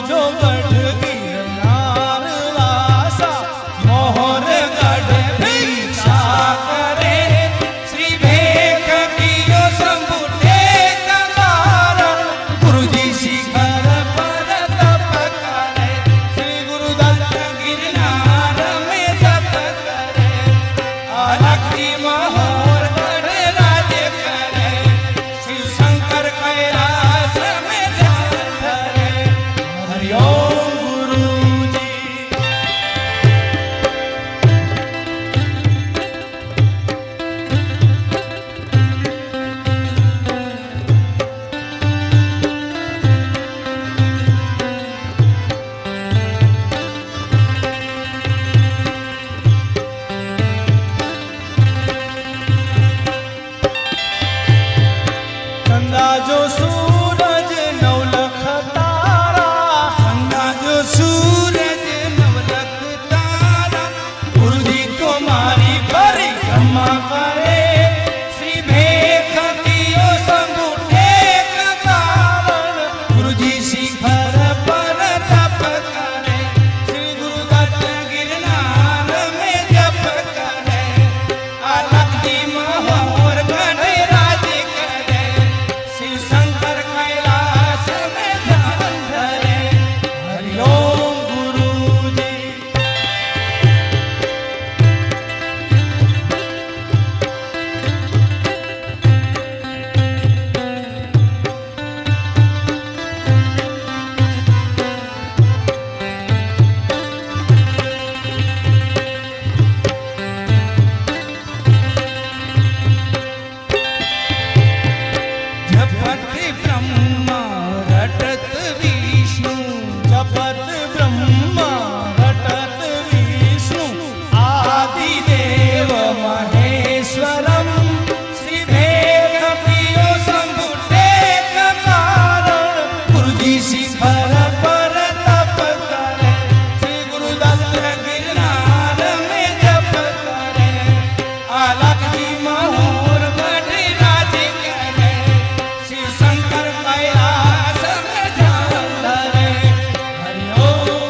जो गढ़ गिरनार वासा मोहर गढ़ भिक्षा करे श्री भेख कियो शंभु टेक कारण गुरुजी शिखर पर तप करे श्री गुरुदत्त गिरनार में तप करे अलखी मोहर गढ़ राज करे शिव शंकर कैलाश में ध्यान धरे हरिओम गुरुजी। चंदा जो सूरज नवलख तारा चंदा जो सूरज नवलख तारा गुरुजी तुम्हारी परिक्रमा करे श्री भेख कियो शंभु टेक कारण गुरुजी शिखर पर तप करे श्री गुरुदत्त गिरनार में जप करे अलख जी मोहर गढ़ राज करे शिव शंकर कैलाश में ध्यान धरे हरिओम गुरुजी। जपत ब्रह्मा रटत विष्णु जपत ब्रह्मा रटत विष्णु आदि देव महेश्वरम श्री भेख कियो शंभु टेक कारण गुरुजी शिखर पर तप करे श्री गुरुदत्त गिरनार में जप करे अलख जी मोहर गढ़ राज करे शिव शंकर कैलाश में ध्यान धरे हरिओम।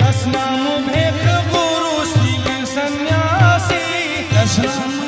दशनाम भेख गुरु श्री सन्यासी दशनाम